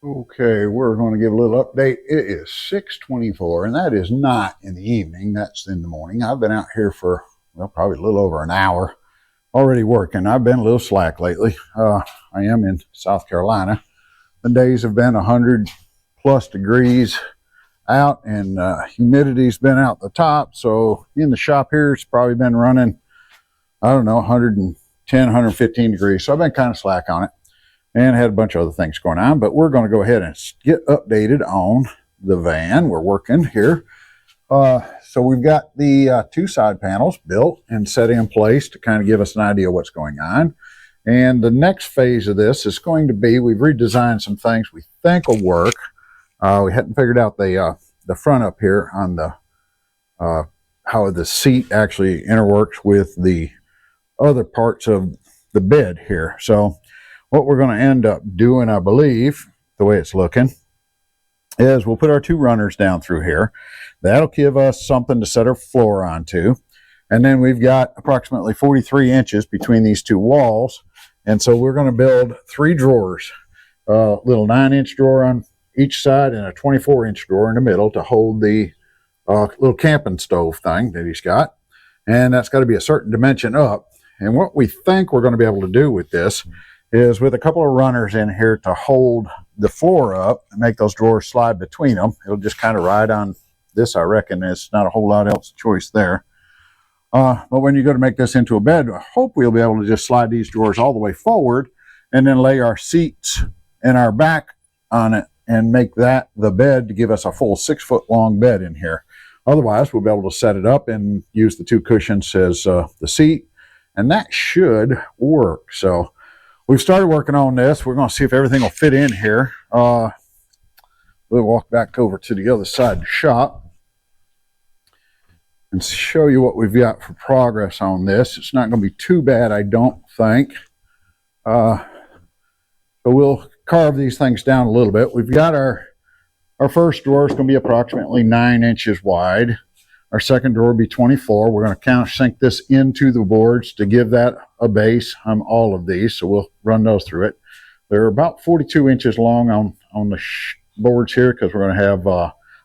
Okay, we're going to give a little update. It is 6:24, and that is not in the evening. That's in the morning. I've been out here for, well, probably a little over an hour already working. I've been a little slack lately. I am in South Carolina. The days have been 100 plus degrees out, and humidity's been out the top. So in the shop here, it's probably been running, I don't know, 110, 115 degrees. So I've been kind of slack on it and had a bunch of other things going on, but we're going to go ahead and get updated on the van. We're working here. So we've got the two side panels built and set in place to kind of give us an idea of what's going on. And the next phase of this is going to be, we've redesigned some things we think will work. We hadn't figured out the front up here on the how the seat actually interworks with the other parts of the bed here. So what we're going to end up doing, I believe, the way it's looking, is we'll put our two runners down through here. That'll give us something to set our floor onto. And then we've got approximately 43 inches between these two walls. And so we're going to build three drawers, a little 9-inch drawer on each side and a 24-inch drawer in the middle to hold the little camping stove thing that he's got. And that's got to be a certain dimension up. And what we think we're going to be able to do with this is with a couple of runners in here to hold the floor up and make those drawers slide between them. It'll just kind of ride on this, I reckon. There's not a whole lot else choice there. But when you go to make this into a bed, I hope we'll be able to just slide these drawers all the way forward and then lay our seats and our back on it and make that the bed to give us a full 6-foot long bed in here. Otherwise, we'll be able to set it up and use the two cushions as the seat, and that should work. So we've started working on this. We're going to see if everything will fit in here. We'll walk back over to the other side of the shop and show you what we've got for progress on this. It's not going to be too bad, I don't think. But we'll carve these things down a little bit. We've got our first drawer is going to be approximately 9 inches wide. Our second drawer will be 24. We're going to countersink this into the boards to give that a base on all of these. So we'll run those through it. They're about 42 inches long on the boards here because we're going to have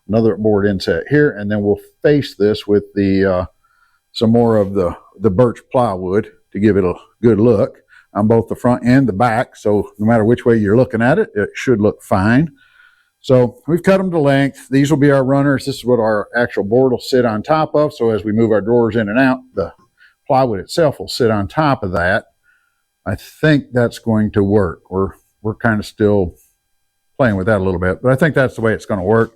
another board inset here. And then we'll face this with the some more of the birch plywood to give it a good look on both the front and the back. So no matter which way you're looking at it, it should look fine. So we've cut them to length. These will be our runners. This is what our actual board will sit on top of. So as we move our drawers in and out, the plywood itself will sit on top of that. I think that's going to work. We're kind of still playing with that a little bit, but I think that's the way it's going to work.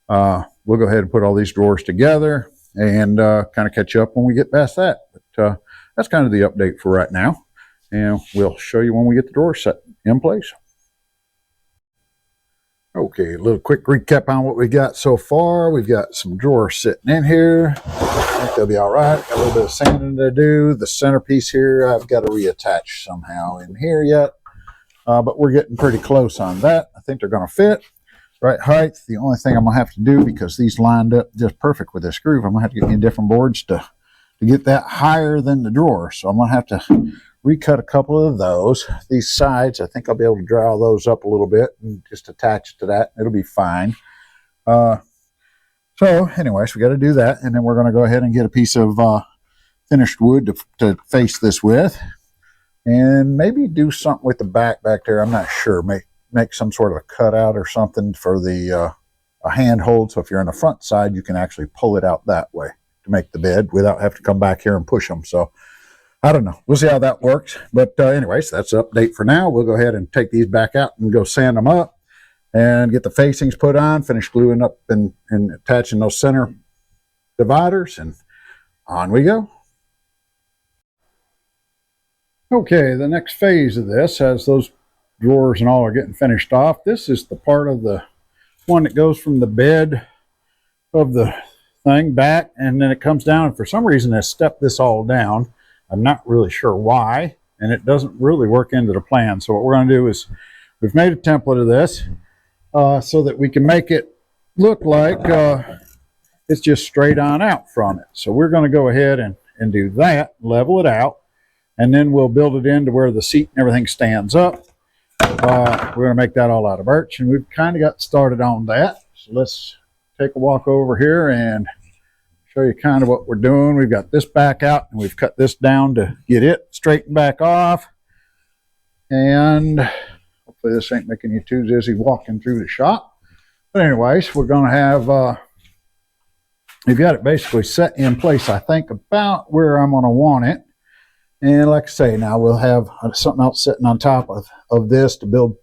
We'll go ahead and put all these drawers together and kind of catch up when we get past that. But that's kind of the update for right now. And we'll show you when we get the drawers set in place. Okay, a little quick recap on what we got so far. We've got some drawers sitting in here. I think they'll be all right. Got a little bit of sanding to do. The centerpiece here, I've got to reattach somehow in here yet. But we're getting pretty close on that. I think they're going to fit. Right height, the only thing I'm going to have to do, because these lined up just perfect with this groove, I'm going to have to get in different boards to get that higher than the drawer. So I'm going to have to recut a couple of those. These sides, I think I'll be able to draw those up a little bit and just attach it to that. It'll be fine. So anyways, we got to do that. And then we're going to go ahead and get a piece of finished wood to face this with. And maybe do something with the back there. I'm not sure. Make some sort of a cutout or something for the a handhold. So if you're on the front side, you can actually pull it out that way to make the bed without having to come back here and push them. So I don't know. We'll see how that works. But anyways, that's the update for now. We'll go ahead and take these back out and go sand them up and get the facings put on, finish gluing up and attaching those center dividers, and on we go. Okay, the next phase of this, as those drawers and all are getting finished off, this is the part of the one that goes from the bed of the thing back, and then it comes down, and for some reason they stepped this all down. I'm not really sure why, and it doesn't really work into the plan. So what we're going to do is we've made a template of this so that we can make it look like it's just straight on out from it. So we're going to go ahead and do that, level it out, and then we'll build it into where the seat and everything stands up. We're going to make that all out of birch, and we've kind of got started on that. So let's take a walk over here and show you kind of what we're doing. We've got this back out, and we've cut this down to get it straightened back off. And hopefully this ain't making you too dizzy walking through the shop. But anyways, we're going to have, we've got it basically set in place, I think, about where I'm going to want it. And like I say, now we'll have something else sitting on top of this to build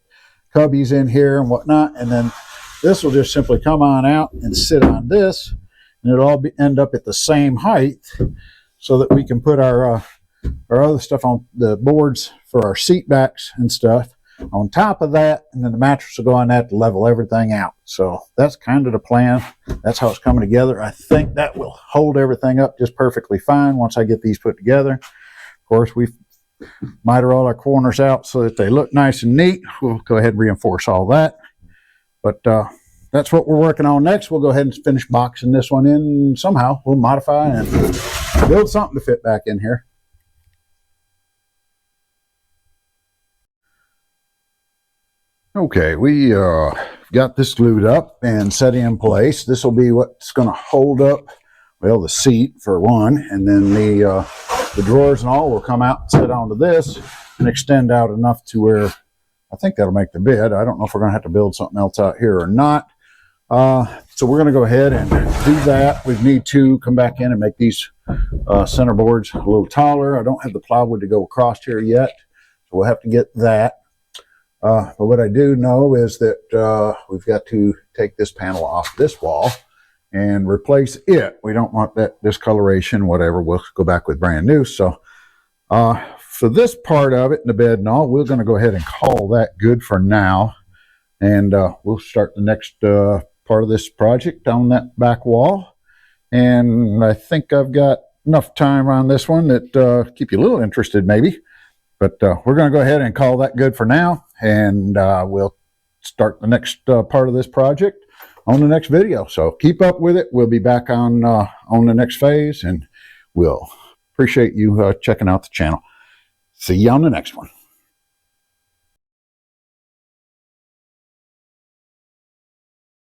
cubbies in here and whatnot. And then this will just simply come on out and sit on this. And it'll all end up at the same height so that we can put our other stuff on the boards for our seat backs and stuff on top of that. And then the mattress will go on that to level everything out. So that's kind of the plan. That's how it's coming together. I think that will hold everything up just perfectly fine once I get these put together. Of course, we've mitered all our corners out so that they look nice and neat. We'll go ahead and reinforce all that. But that's what we're working on next. We'll go ahead and finish boxing this one in somehow. We'll modify and build something to fit back in here. Okay, we got this glued up and set in place. This will be what's going to hold up, well, the seat for one, and then the drawers and all will come out and sit onto this and extend out enough to where I think that'll make the bed. I don't know if we're going to have to build something else out here or not. So we're going to go ahead and do that. We need to come back in and make these center boards a little taller. I don't have the plywood to go across here yet, so we'll have to get that. But what I do know is that we've got to take this panel off this wall and replace it. We don't want that discoloration, whatever. We'll go back with brand new. So for this part of it, in the bed and all, we're going to go ahead and call that good for now. And we'll start the next part of this project on that back wall. And I think I've got enough time on this one that keep you a little interested maybe. But we're going to go ahead and call that good for now. And we'll start the next part of this project on the next video. So keep up with it. We'll be back on the next phase, and we'll appreciate you checking out the channel. See you on the next one.